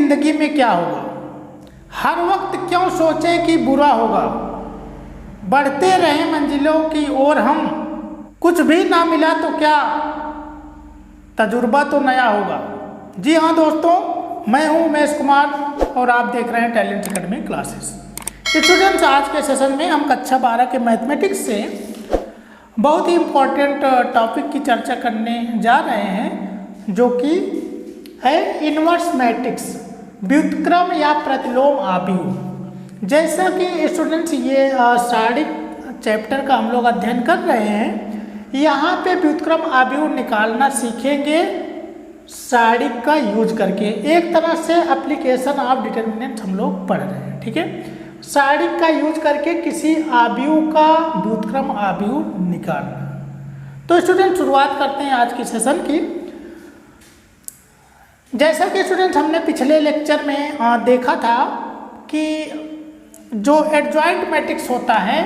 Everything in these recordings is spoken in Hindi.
जिंदगी में क्या होगा, हर वक्त क्यों सोचे कि बुरा होगा, बढ़ते रहे मंजिलों की ओर हम, कुछ भी ना मिला तो क्या, तजुर्बा तो नया होगा। जी हाँ दोस्तों, मैं हूँ उमेश कुमार और आप देख रहे हैं टैलेंट एकेडमी क्लासेस। स्टूडेंट्स, आज के सेशन में हम कक्षा 12 के मैथमेटिक्स से बहुत ही इम्पोर्टेंट टॉपिक की चर्चा करने जा रहे हैं, जो कि है इन्वर्स मैट्रिक्स, व्युत्क्रम या प्रतिलोम आव्यूह। जैसा कि स्टूडेंट्स ये शारीरिक चैप्टर का हम लोग अध्ययन कर रहे हैं, यहाँ पे व्युत्क्रम आव्यूह निकालना सीखेंगे शारीरिक का यूज करके। एक तरह से एप्लीकेशन ऑफ डिटर्मिनेंट हम लोग पढ़ रहे हैं, ठीक है। शारीरिक का यूज करके किसी आव्यूह का व्युत्क्रम आव्यूह निकालना। तो स्टूडेंट, शुरुआत करते हैं आज की सेशन की। जैसा कि स्टूडेंट हमने पिछले लेक्चर में देखा था कि जो एडजॉइंट मैट्रिक्स होता है,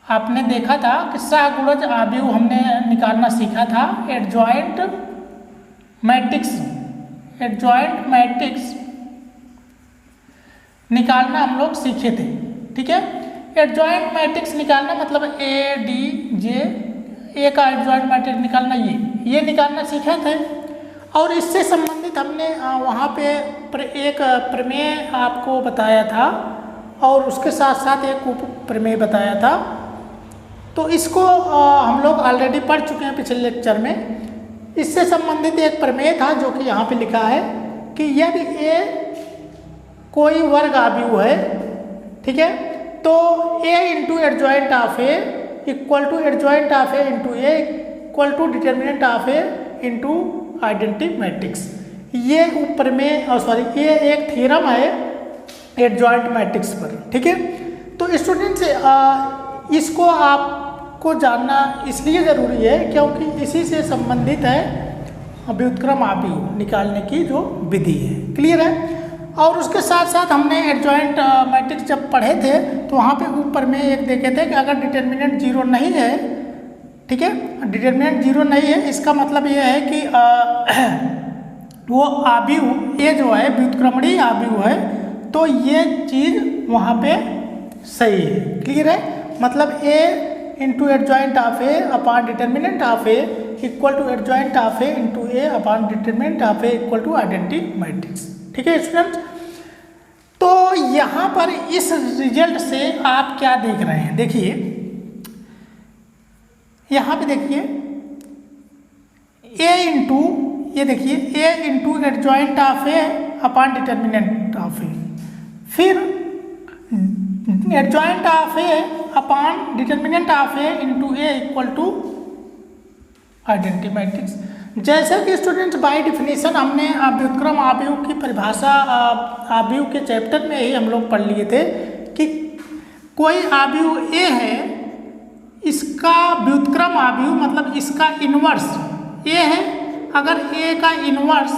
आपने देखा था कि सहगुणज आव्यूह हमने निकालना सीखा था। एडजॉइंट मैट्रिक्स निकालना हम लोग सीखे थे, ठीक है। एडजॉइंट मैट्रिक्स निकालना मतलब ए डी जे, ए का एडजॉइंट मैट्रिक्स निकालना, ये निकालना सीखे थे। और इससे संबंधित हमने वहाँ पे एक प्रमेय आपको बताया था और उसके साथ साथ एक उप प्रमेय बताया था। तो इसको हम लोग ऑलरेडी पढ़ चुके हैं पिछले लेक्चर में। इससे संबंधित एक प्रमेय था जो कि यहाँ पे लिखा है कि यदि ए कोई वर्ग आव्यूह है, ठीक है, तो A into adjoint of A equal to adjoint of A into A equal to determinant of A into identity matrix. ये ऊपर में ये एक थ्योरम है एडजॉइंट मैट्रिक्स पर, ठीक है। तो स्टूडेंट्स, इसको आपको जानना इसलिए ज़रूरी है क्योंकि इसी से संबंधित है व्युत्क्रम आव्यूह निकालने की जो विधि है। क्लियर है। और उसके साथ साथ हमने एडजॉइंट मैट्रिक्स जब पढ़े थे तो वहाँ पे ऊपर में एक देखे थे कि अगर डिटर्मिनेंट 0 नहीं है, ठीक है, डिटर्मिनेंट 0 नहीं है, इसका मतलब ये है कि वो आव्यूह ये जो है व्युत्क्रमणीय आव्यूह है, तो ये चीज़ वहाँ पे सही है। क्लियर है। मतलब A into adjoint of A upon determinant of A equal to adjoint of A into A upon determinant of A equal to identity matrix, ठीक है स्टूडेंट्स। तो यहाँ पर इस रिजल्ट से आप क्या देख रहे हैं, देखिए यहाँ पे देखिए ए इंटू, ये देखिए A into adjoint of A upon determinant of A, फिर adjoint of A upon determinant of A into A equal to identity matrix. जैसे कि स्टूडेंट्स बाय डिफिनीशन हमने व्युत्क्रम आव्यूह की परिभाषा आव्यूह के चैप्टर में ही हम लोग पढ़ लिए थे कि कोई आव्यूह ए है, इसका व्युत्क्रम आव्यूह मतलब इसका इन्वर्स ए है। अगर ए का इन्वर्स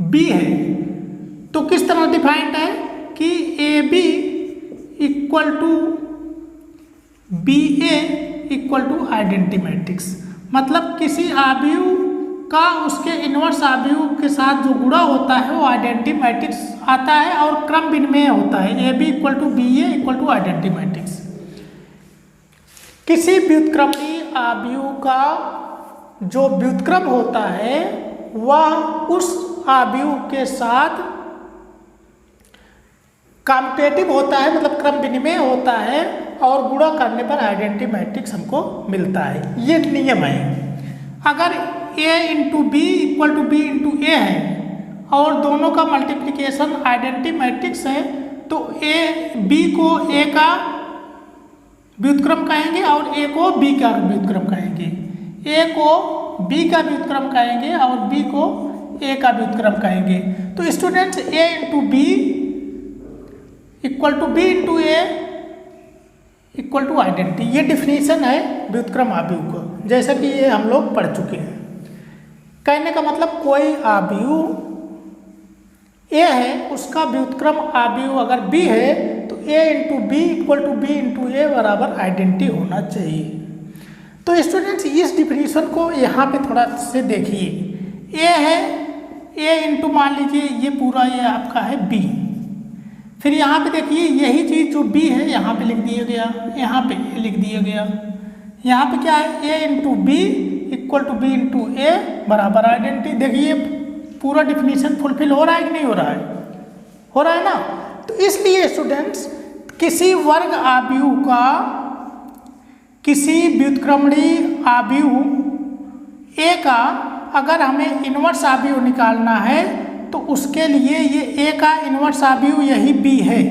बी है तो किस तरह डिफाइंड है कि A B equal to B A equal to identity matrix. मतलब किसी आव्यूह का उसके इन्वर्स आव्यूह के साथ जो गुणा होता है वो आइडेंटिटी मैट्रिक्स आता है और क्रम विनिमेय होता है, A B equal to B A equal to identity matrix. किसी व्युत्क्रमणीय आव्यूह का जो व्युत्क्रम होता है वह उस आव्यूह के साथ कॉम्पिटेटिव होता है, मतलब क्रम विनिमेय होता है और गुणा करने पर आइडेंटिटी मैट्रिक्स हमको मिलता है। ये नियम है। अगर a into B equal to B into A है और दोनों का मल्टीप्लिकेशन आइडेंटिटी मैट्रिक्स है, तो बी को a का व्युत्क्रम कहेंगे और a को b का व्युत्क्रम कहेंगे, a को b का व्युत्क्रम कहेंगे और b को a का व्युत्क्रम कहेंगे। तो students, a into B equal to B into A equal to identity, ये डिफिनीशन है व्युत्क्रम आव्यूह को, जैसा कि ये हम लोग पढ़ चुके हैं। कहने का मतलब कोई आव्यूह ए है, उसका व्युत्क्रम आव्यूह अगर बी है तो A into B equal to B into A बराबर आइडेंटिटी होना चाहिए। तो स्टूडेंट्स, इस डिफिनीशन को यहाँ पे थोड़ा से देखिए। ए है ए इंटू मान लीजिए ये पूरा ये आपका है बी। फिर यहाँ पे देखिए यही चीज़ जो बी है यहाँ पे लिख दिया गया, यहाँ पे ए लिख दिया गया। यहाँ पे क्या है, A into B equal to B into A बराबर आइडेंटिटी। देखिए पूरा डिफिनीशन फुलफिल हो रहा है कि नहीं हो रहा है, हो रहा है ना। तो इसलिए स्टूडेंट्स किसी वर्ग आव्यूह का, किसी व्युत्क्रमणीय आव्यूह ए का अगर हमें इन्वर्स आव्यूह निकालना है तो उसके लिए ये ए का इन्वर्स आव्यूह यही बी है।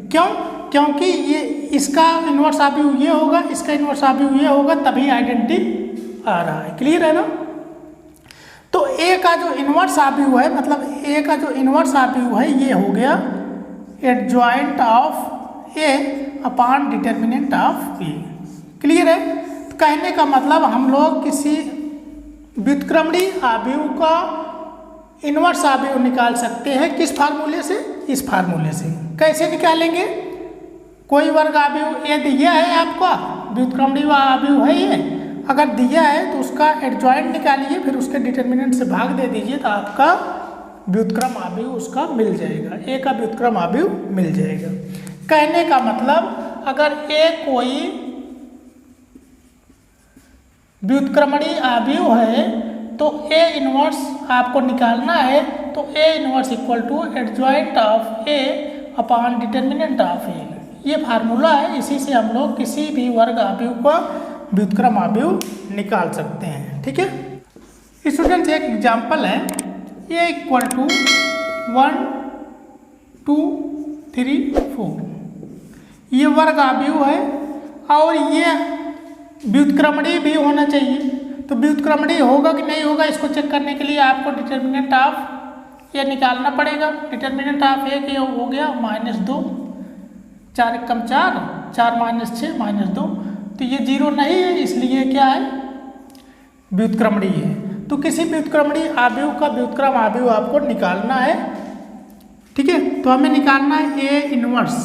क्यों? क्योंकि ये इसका इन्वर्स आव्यूह ये होगा, इसका इन्वर्स आव्यूह ये होगा, तभी आइडेंटिटी आ रहा है। क्लियर है ना। तो ए का जो इन्वर्स आव्यूह है, मतलब ए का जो इन्वर्स आव्यूह है ये हो गया adjoint of A upon determinant of A. Clear है। तो कहने का मतलब हम लोग किसी व्युत्क्रमणीय आव्यूह का इन्वर्स आव्यूह निकाल सकते हैं। किस फार्मूले से? इस फार्मूले से। कैसे निकालेंगे? कोई वर्ग आव्यूह ए दिया है आपका, व्युत्क्रमणीय आव्यूह है ये, अगर दिया है तो उसका एडजॉइंट निकालिए, फिर उसके डिटर्मिनेंट से भाग दे दीजिए तो आपका व्युत्क्रम आव्यूह उसका मिल जाएगा, ए का व्युत्क्रम आव्यूह मिल जाएगा। कहने का मतलब अगर ए कोई व्युत्क्रमणीय आव्यूह है तो ए इनवर्स आपको निकालना है, तो A inverse equal to adjoint of A upon determinant of A. ये फार्मूला है, इसी से हम लोग किसी भी वर्ग आव्यूह का व्युत्क्रम आव्यूह निकाल सकते हैं। ठीक है स्टूडेंट्स, एक एग्जाम्पल है, ए इक्वल टू 1 2 3 4, ये वर्ग आव्यूह है और ये व्युत्क्रमणीय भी होना चाहिए। तो व्युत्क्रमणीय होगा कि नहीं होगा इसको चेक करने के लिए आपको डिटर्मिनेंट ऑफ ए निकालना पड़ेगा। डिटर्मिनेंट ऑफ ए के हो गया -2, 4 × 4, 4 - 6 -2, तो ये 0 नहीं है, इसलिए क्या है, व्युत्क्रमणीय है। तो किसी व्युत्क्रमणीय आव्यूह का व्युत्क्रम आव्यूह आपको निकालना है। ठीक है, तो हमें निकालना है ए इनवर्स।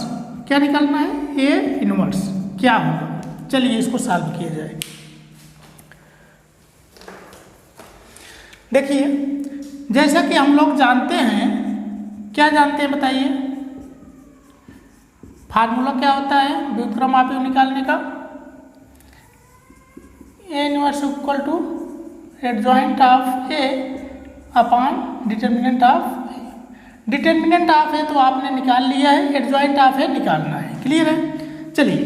क्या निकालना है? ए इनवर्स क्या होगा? चलिए इसको सॉल्व किया जाए। देखिए जैसा कि हम लोग जानते हैं, क्या जानते हैं बताइए, फार्मूला क्या होता है व्युत्क्रम आव्यूह निकालने का? A inverse equal to adjoint of A upon determinant of A. Determinant of A तो आपने निकाल लिया है, एडजॉइंट ऑफ ए निकालना है। क्लियर है। चलिए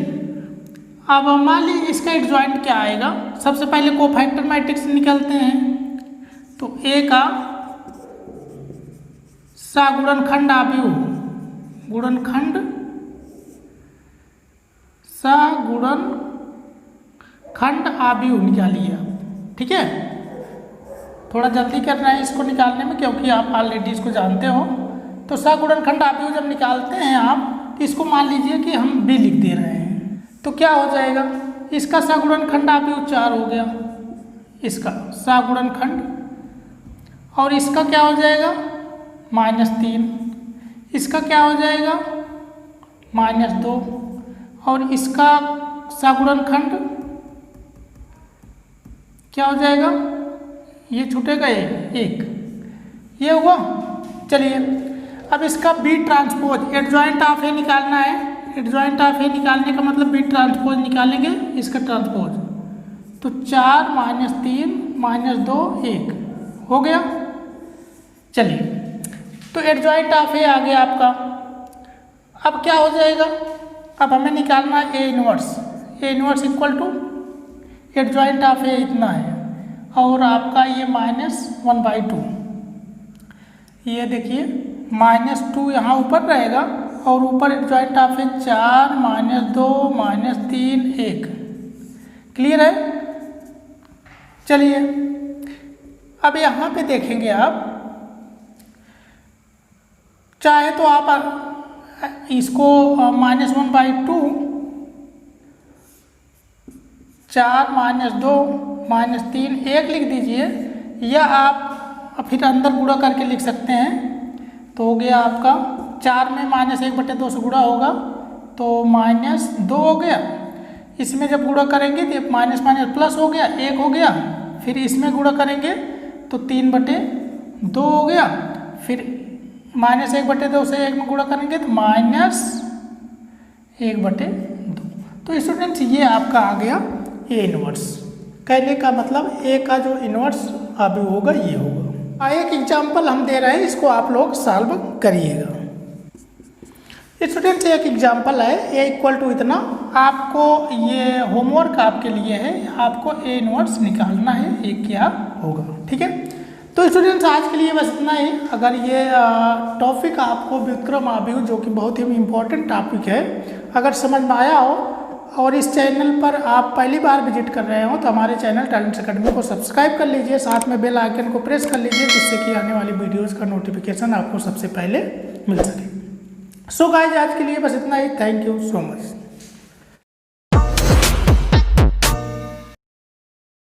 अब मान लीजिए इसका एडजॉइंट क्या आएगा। सबसे पहले कोफैक्टर मैट्रिक्स निकालते हैं, तो ए का सगुणनखंड आव्यूह, गुणनखंड सगुणनखंड आव्यूह निकालिए आप। ठीक है, थोड़ा जल्दी करना है इसको निकालने में क्योंकि आप ऑलरेडी इसको जानते हो। तो सगुणनखंड आव्यूह जब निकालते हैं आप, तो इसको मान लीजिए कि हम बी लिख दे रहे हैं, तो क्या हो जाएगा, इसका सगुणनखंड आव्यूह 4 हो गया, इसका सगुणनखंड, और इसका क्या हो जाएगा -3, इसका क्या हो जाएगा -2, और इसका सगुणनखंड क्या हो जाएगा, ये छूटेगा 1, ये हुआ। चलिए अब इसका बी ट्रांसपोज एडजॉइंट ऑफ ए निकालना है। एडजॉइंट ऑफ ए निकालने का मतलब बी ट्रांसपोज निकालेंगे, इसका ट्रांसपोज, तो 4 - 3 -2 1 हो गया। चलिए तो एडजॉइंट ऑफ ए आ गया आपका। अब क्या हो जाएगा, अब हमें निकालना है A inverse. A inverse equal to adjoint of A इतना है और आपका ये -1/2, ये देखिए -2 यहाँ ऊपर रहेगा और ऊपर एडजॉइंट ऑफ ए 4 -2 -3 1। क्लियर है। चलिए अब यहाँ पे देखेंगे आप, चाहे तो आप इसको -1/2 4 -2 -3 1 लिख दीजिए, या आप फिर अंदर गुणा करके लिख सकते हैं। तो हो गया आपका 4 में -1/2 से गुणा होगा तो -2 हो गया। इसमें जब गुणा करेंगे तो माइनस प्लस हो गया, 1 हो गया। फिर इसमें गुणा करेंगे तो 3/- 2 हो गया, फिर -1/2 से 1 में गुणा करेंगे तो -1/2। तो स्टूडेंट्स ये आपका आ गया ए इनवर्स। कहने का मतलब ए का जो इनवर्स अभी होगा ये होगा। एक एग्जाम्पल हम दे रहे हैं, इसको आप लोग सॉल्व करिएगा। स्टूडेंट्स एक एग्जाम्पल है, ए इक्वल टू इतना। आपको ये होमवर्क आपके लिए है, आपको ए इनवर्स निकालना है, ये क्या होगा। ठीक है, तो स्टूडेंट्स आज के लिए बस इतना ही। अगर ये टॉपिक आपको व्युत्क्रम आव्यूह, जो कि बहुत ही इम्पोर्टेंट टॉपिक है, अगर समझ में आया हो और इस चैनल पर आप पहली बार विजिट कर रहे हो तो हमारे चैनल टैलेंट्स अकेडमी को सब्सक्राइब कर लीजिए, साथ में बेल आइकन को प्रेस कर लीजिए, जिससे कि आने वाली वीडियोज़ का नोटिफिकेशन आपको सबसे पहले मिल सके। सो गाइस आज के लिए बस इतना ही। Thank you so much.